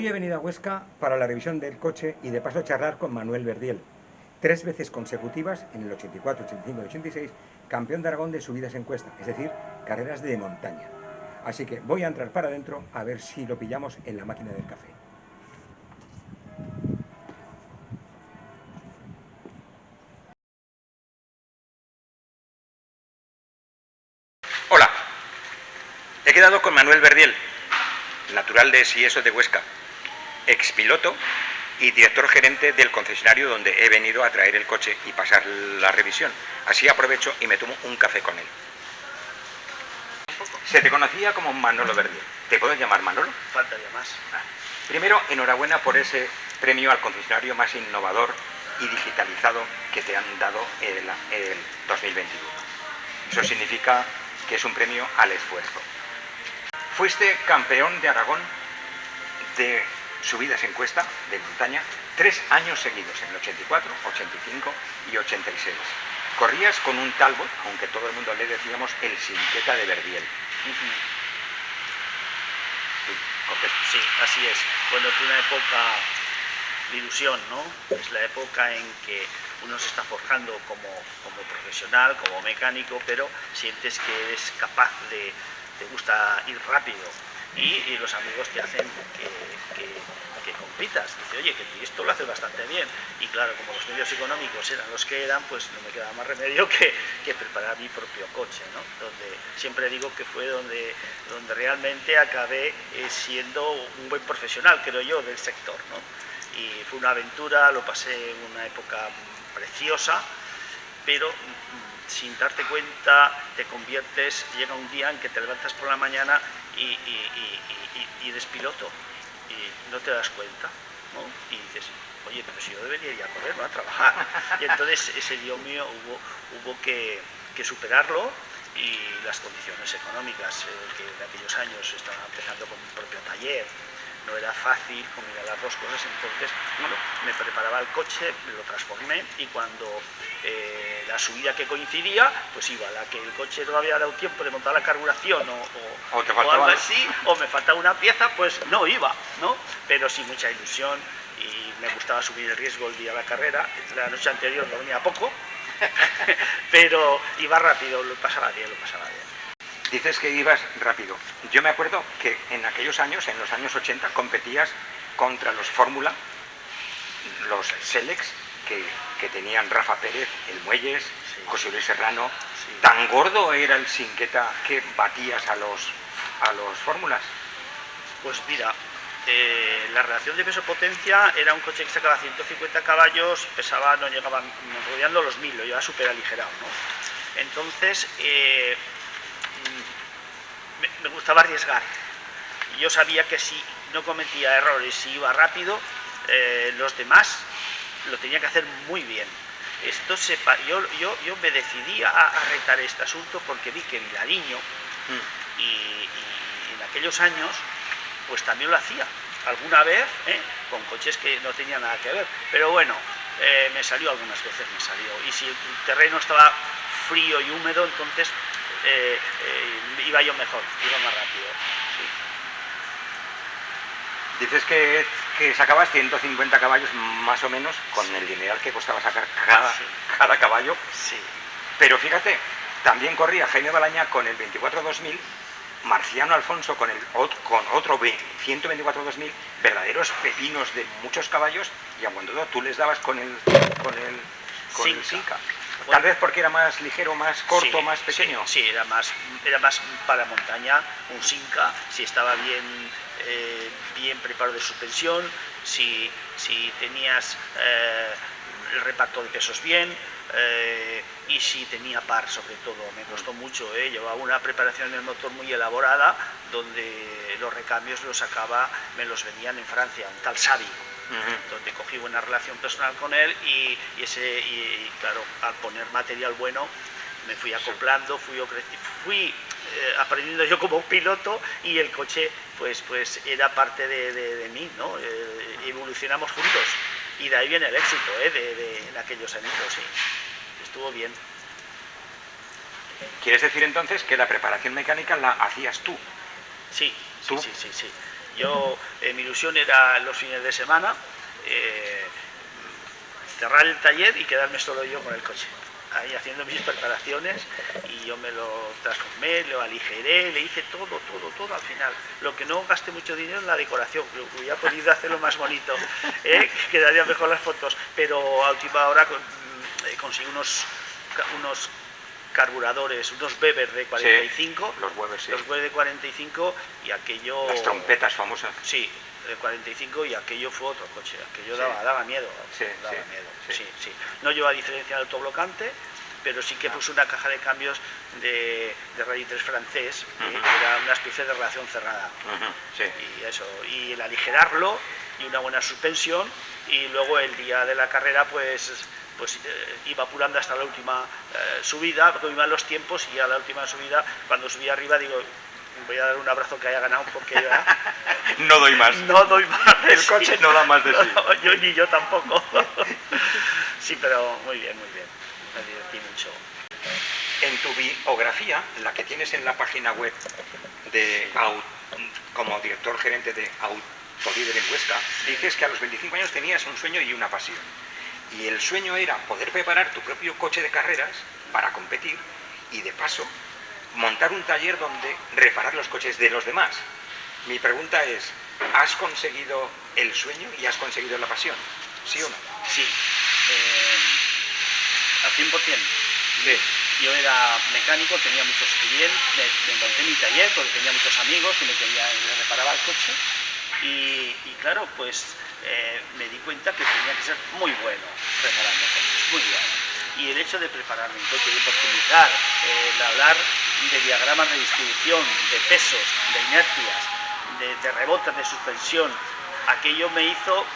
Hoy he venido a Huesca para la revisión del coche y de paso charlar con Manuel Verdiel, 3 veces consecutivas en el 84, 85 y 86, campeón de Aragón de subidas en cuesta, es decir, carreras de montaña. Así que voy a entrar para adentro a ver si lo pillamos en la máquina del café. Hola, he quedado con Manuel Verdiel, natural de Sieso de Huesca, expiloto y director gerente del concesionario donde he venido a traer el coche y pasar la revisión. Así aprovecho y me tomo un café con él. Se te conocía como Manolo Verdiel. ¿Te puedo llamar Manolo? Faltaría más. Primero, enhorabuena por ese premio al concesionario más innovador y digitalizado que te han dado el 2021. Eso significa que es un premio al esfuerzo. Fuiste campeón de Aragón de subidas en cuesta, de montaña, 3 años seguidos, en el 84, 85 y 86. Corrías con un Talbot, aunque todo el mundo le decíamos el Sinqueta de Verdiel. Sí, así es. Bueno, fue una época de ilusión, ¿no? Es la época en que uno se está forjando como profesional, como mecánico, pero sientes que eres capaz te gusta ir rápido y los amigos te hacen que compitas. Dice, oye, que esto lo hace bastante bien. Y claro, como los medios económicos eran los que eran, pues no me quedaba más remedio que preparar mi propio coche, ¿no? Donde siempre digo que fue donde realmente acabé siendo un buen profesional, creo yo, del sector, ¿no? Y fue una aventura, lo pasé en una época preciosa, pero sin darte cuenta te conviertes, llega un día en que te levantas por la mañana y eres piloto y no te das cuenta, ¿no? Y dices, oye, pero si yo debería ir a correr, no a trabajar. Y entonces ese Dios mío hubo que superarlo, y las condiciones económicas, que en aquellos años estaba empezando con mi propio taller, no era fácil combinar las dos cosas. Entonces, bueno, me preparaba el coche, lo transformé, y cuando la subida que coincidía, pues iba, la que el coche no había dado tiempo de montar la carburación o algo así, o me faltaba una pieza, pues no iba, ¿no? Pero sí, mucha ilusión, y me gustaba subir el riesgo el día de la carrera. La noche anterior dormía poco, pero iba rápido, lo pasaba bien. Dices que ibas rápido. Yo me acuerdo que en aquellos años, en los años 80, competías contra los Fórmula, los Selex, que tenían Rafa Pérez, el Muelles, sí, José Luis Serrano. Sí. ¿Tan gordo era el Sinqueta que batías a los Fórmulas? Pues mira, la relación de peso-potencia era un coche que sacaba 150 caballos, pesaba, no llegaba rodeando los 1000, lo llevaba súper aligerado, ¿no? Entonces, me gustaba arriesgar. Y yo sabía que si no cometía errores, si iba rápido, los demás lo tenía que hacer muy bien. Yo me decidí a retar este asunto porque vi que Vilariño y en aquellos años pues también lo hacía alguna vez, con coches que no tenían nada que ver, pero bueno, me salió algunas veces, y si el terreno estaba frío y húmedo, entonces iba yo mejor, iba más rápido. Sí. Dices que sacabas 150 caballos más o menos, con el dineral que costaba sacar cada caballo. Sí. Pero fíjate, también corría Jaime Balañá con el 24-2000, Marciano Alfonso con otro 124-2000, verdaderos pepinos de muchos caballos, y a cuando tú les dabas con el Sinca. Bueno, tal vez porque era más ligero, más corto, sí, más pequeño. Sí, era más para montaña, un Sinca, si estaba bien preparado de suspensión, si tenías el reparto de pesos bien, y si tenía par, sobre todo. Me costó mucho, llevaba una preparación del motor muy elaborada, donde los recambios me los vendían en Francia, un tal Savi, donde cogí buena relación personal con él, y claro, al poner material bueno me fui acoplando, fui aprendiendo yo como piloto, y el coche pues era parte de mí, ¿no? Evolucionamos juntos, y de ahí viene el éxito en aquellos años, sí. Estuvo bien. ¿Quieres decir entonces que la preparación mecánica la hacías tú? Sí. Mi ilusión era los fines de semana cerrar el taller y quedarme solo yo con el coche, ahí haciendo mis preparaciones, y yo me lo transformé, lo aligeré, le hice todo al final. Lo que no gasté mucho dinero en la decoración, que hubiera podido hacerlo más bonito, quedaría mejor las fotos, pero a última hora conseguí unos carburadores, unos Weber de 45, sí, los Weber, sí. Los Weber de 45, y aquello... Las trompetas famosas. Sí, de 45, y aquello fue otro coche, aquello sí. daba miedo, sí. No lleva diferencia de autoblocante, pero sí que puso una caja de cambios de Rally 3 francés, que era una especie de relación cerrada, sí. Y eso, y el aligerarlo, y una buena suspensión, y luego el día de la carrera pues iba apurando hasta la última subida, porque iban los tiempos, y a la última subida, cuando subí arriba, digo, voy a dar un abrazo que haya ganado, porque ya no doy más. No doy más. El coche no da más de sí. No, yo ni yo tampoco. Sí, pero muy bien, me divertí mucho. En tu biografía, la que tienes en la página web como director gerente de Autolíder en Huesca, dices que a los 25 años tenías un sueño y una pasión. Y el sueño era poder preparar tu propio coche de carreras para competir y, de paso, montar un taller donde reparar los coches de los demás. Mi pregunta es, ¿has conseguido el sueño y has conseguido la pasión? ¿Sí o no? Sí, al 100%. Sí. Yo era mecánico, tenía muchos clientes, me monté mi taller porque tenía muchos amigos que me reparaba el coche, y claro, pues me di cuenta que tenía que ser muy bueno preparando coches, muy bueno. Y el hecho de preparar mi coche, de optimizar, de hablar de diagramas de distribución, de pesos, de inercias, de rebotes, de suspensión, aquello me hizo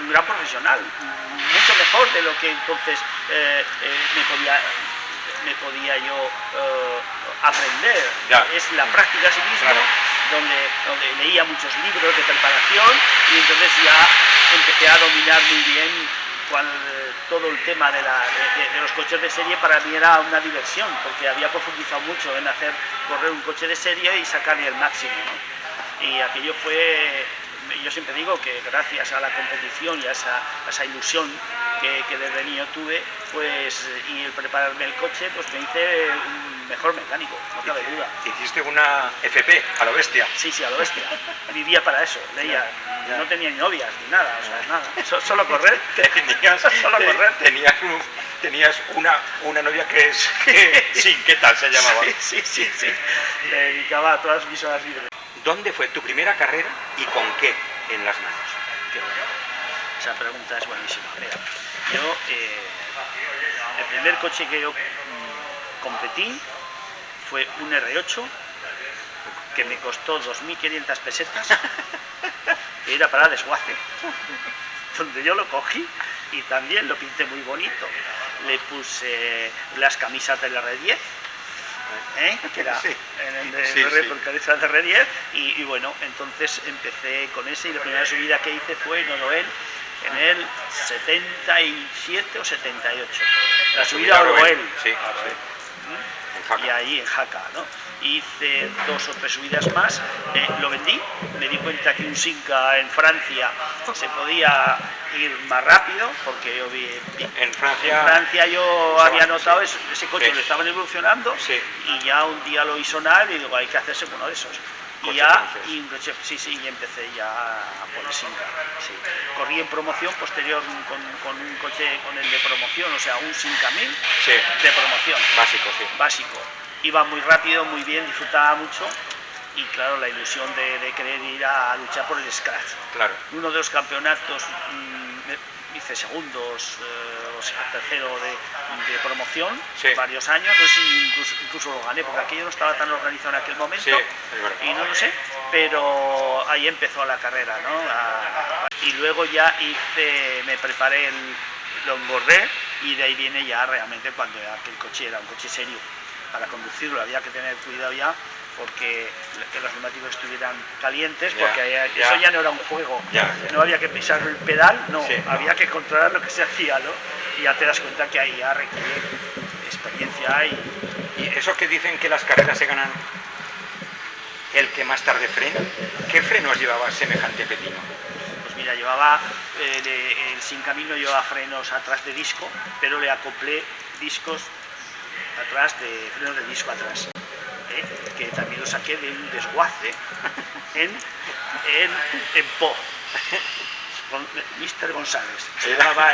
un gran profesional, mucho mejor de lo que entonces me podía yo aprender. Ya. Es la práctica a sí mismo, claro. donde leía muchos libros de preparación, y entonces ya empecé a dominar muy bien todo el tema de los coches de serie. Para mí era una diversión, porque había profundizado mucho en hacer correr un coche de serie y sacarle el máximo, ¿no? Y aquello fue, yo siempre digo que gracias a la competición y a esa ilusión que desde niño tuve, pues, y el prepararme el coche, pues me hice un mejor mecánico, no cabe duda. ¿Hiciste una FP a lo bestia? Sí, a lo bestia. Vivía para eso, leía. No tenía ni novias ni nada, o sea, nada. Solo correr. Tenías una novia que sí, ¿qué tal se llamaba? Sí. Me dedicaba a todas mis horas libres. ¿Dónde fue tu primera carrera y con qué en las manos? Qué bueno. Esa pregunta es buenísima. Mira, yo, el primer coche que yo competí fue un R8 que me costó 2.500 pesetas, que era para desguace, donde yo lo cogí y también lo pinté muy bonito. Le puse las camisas del R10, que era porque era de R10, y bueno, entonces empecé con ese, y la primera subida que hice fue en Oroel, en el 77 o 78. La subida a Oroel. Sí. Y ahí en Jaca, ¿no? Hice 2 o 3 subidas más, lo vendí, me di cuenta que un Simca en Francia se podía ir más rápido, porque yo vi en Francia yo había notado ese coche, lo estaban evolucionando, y ya un día lo hizo sonar y digo, hay que hacerse uno de esos. Y empecé ya por el Simca. Sí. Corrí en promoción posterior con un coche, con el de promoción, o sea, un Simca 1000 de promoción. Básico. Iba muy rápido, muy bien, disfrutaba mucho, y claro, la ilusión de querer ir a luchar por el Scratch. Claro. Uno de los campeonatos hice segundos o tercero de promoción, varios años, no sé si incluso lo gané, porque aquello no estaba tan organizado en aquel momento, y no lo sé, pero ahí empezó la carrera, ¿no? Y luego ya me preparé, lo engordé, y de ahí viene ya realmente cuando aquel coche era un coche serio. Para conducirlo había que tener cuidado ya, porque que los neumáticos estuvieran calientes, porque eso ya no era un juego, no había que pisar el pedal, había que controlar lo que se hacía, ¿no? Y ya te das cuenta que ahí ya requiere experiencia. Y eso que dicen que las carreras se ganan el que más tarde frena. ¿Qué frenos llevaba semejante pepino? Pues mira, llevaba, el Sin Camino llevaba frenos atrás de disco, pero le acoplé discos atrás, frenos de disco atrás, que también lo saqué de un desguace en Po. Con Mr. González, se llamaba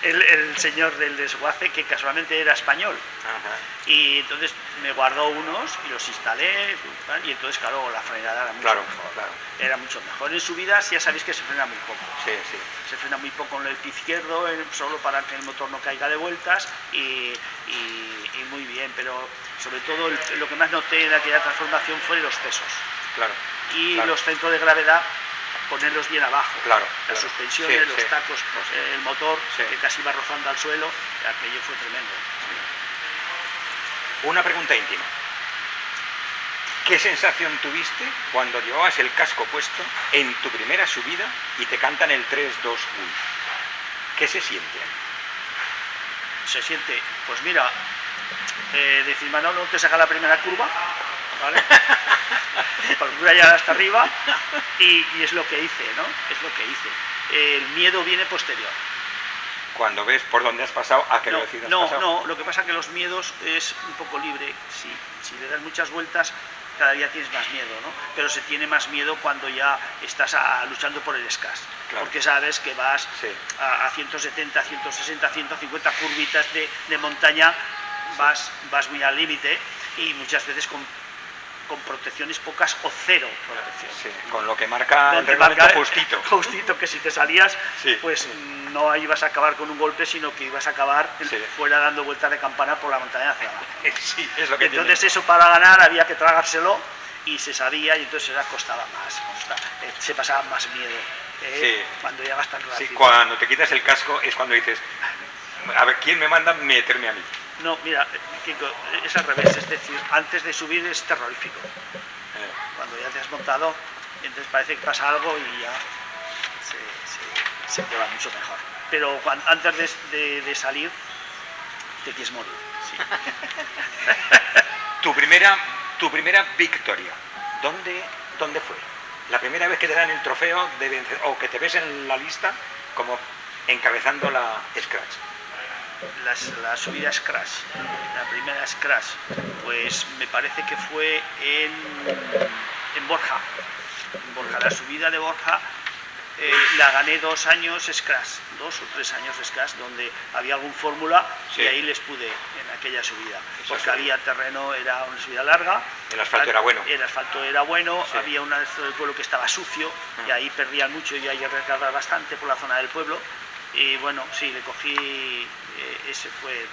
el señor del desguace, que casualmente era español. Ajá. Y entonces me guardó unos y los instalé, y entonces claro, la frenada era mucho mejor. Claro. Era mucho mejor. En subidas ya sabéis que se frena muy poco. Sí, sí. Se frena muy poco en el pie izquierdo, solo para que el motor no caiga de vueltas, y muy bien, pero sobre todo lo que más noté en aquella transformación fue los pesos. Claro. Y claro. los centros de gravedad, ponerlos bien abajo. Claro. Las suspensiones, sí, los sí. tacos, el motor, sí. que casi iba rozando al suelo, aquello fue tremendo. Una pregunta íntima. ¿Qué sensación tuviste cuando llevabas el casco puesto en tu primera subida y te cantan el 3, 2, 1? ¿Qué se siente? Se siente, pues mira, decir, Manolo, te saca la primera curva, ¿vale? Procura llegar hasta arriba, y es lo que hice, ¿no? Es lo que hice. El miedo viene posterior. Cuando ves por dónde has pasado, a qué velocidad has pasado. No, lo que pasa es que los miedos es un poco libre. Si le das muchas vueltas, cada día tienes más miedo, ¿no? Pero se tiene más miedo cuando ya estás luchando por el SCAS. Claro. Porque sabes que vas a 170, 160, 150 curvitas de montaña, vas muy al límite, y muchas veces con protecciones pocas o cero protección. Sí, con lo que marca el reglamento justito. Justito, que si te salías, pues no ibas a acabar con un golpe, sino que ibas a acabar fuera dando vueltas de campana por la montaña hacia abajo. Sí, es lo que entonces eso, para ganar había que tragárselo, y se sabía, y entonces era costaba más, se pasaba más miedo, cuando llegas tan rápido. Sí, cuando te quitas el casco es cuando dices, a ver, ¿quién me manda meterme a mí? No, mira, Kiko, es al revés, es decir, antes de subir es terrorífico. Cuando ya te has montado, entonces parece que pasa algo y ya se lleva mucho mejor. Pero antes de salir, te quieres morir. Sí. Tu primera victoria, ¿dónde fue? La primera vez que te dan el trofeo de vencer, o que te ves en la lista como encabezando la Scratch. La subida Scratch, la primera Scratch, pues me parece que fue en Borja. La subida de Borja la gané 2 años Scratch, 2 o 3 años Scratch, donde había algún fórmula, y ahí les pude en aquella subida, porque había terreno, era una subida larga. El asfalto era bueno. El asfalto era bueno, había una zona del pueblo que estaba sucio, y ahí perdían mucho, y ahí recargar bastante por la zona del pueblo. Y bueno, sí, le cogí, ese fue,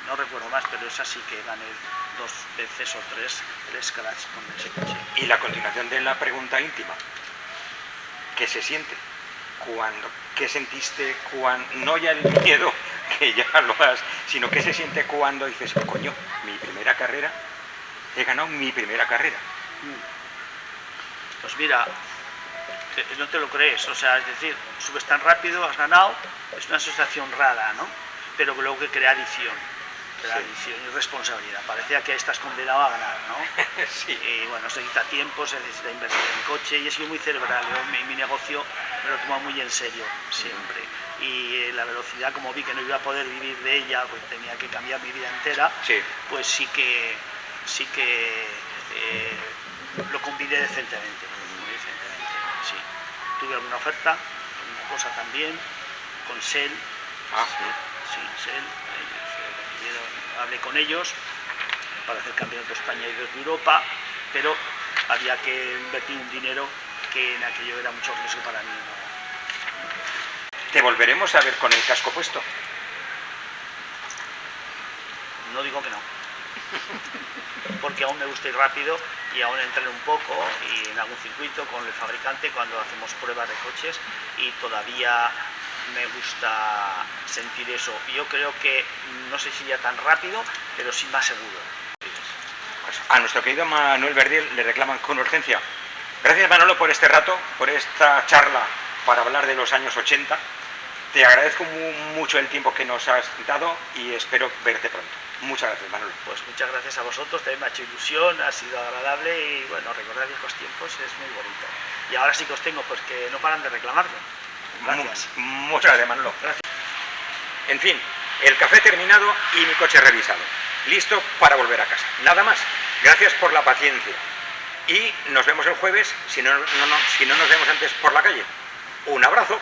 no recuerdo más, pero es así que gané 2 veces o 3 el Scratch con ese coche. Y la continuación de la pregunta íntima, ¿qué se siente? ¿Qué sentiste cuando, no ya el miedo, que ya lo has, sino qué se siente cuando dices, coño, mi primera carrera, he ganado mi primera carrera? Pues mira, no te lo crees, o sea, es decir, subes tan rápido, has ganado, es una sensación rara, ¿no? Pero luego que crea adicción y responsabilidad, parecía que estás condenado a ganar, ¿no? Sí. Y bueno, se necesita tiempo, se necesita invertir en coche, y he sido muy cerebral, mi negocio me lo tomo muy en serio, siempre. Y la velocidad, como vi que no iba a poder vivir de ella, pues tenía que cambiar mi vida entera, pues sí que lo combiné decentemente, muy decentemente, sí. Tuve alguna oferta, alguna cosa también, con Shell, Shell, hablé con ellos para hacer campeonato de España y de Europa, pero había que invertir un dinero que en aquello era mucho riesgo para mí. ¿Te volveremos a ver con el casco puesto? No digo que no, porque aún me gusta ir rápido, y aún entreno un poco y en algún circuito con el fabricante cuando hacemos pruebas de coches, y todavía me gusta sentir eso. Yo creo que no sé si ya tan rápido, pero sí más seguro. Pues a nuestro querido Manuel Verdiel le reclaman con urgencia. Gracias, Manolo, por este rato, por esta charla para hablar de los años 80. Te agradezco mucho el tiempo que nos has dado y espero verte pronto. Muchas gracias, Manolo. Pues muchas gracias a vosotros, también me ha hecho ilusión, ha sido agradable y bueno, recordar viejos tiempos es muy bonito. Y ahora sí que os tengo, pues que no paran de reclamarme. Gracias. Muchas gracias, Manolo. Gracias. En fin, el café terminado y mi coche revisado. Listo para volver a casa. Nada más. Gracias por la paciencia. Y nos vemos el jueves, si no nos vemos antes por la calle. Un abrazo.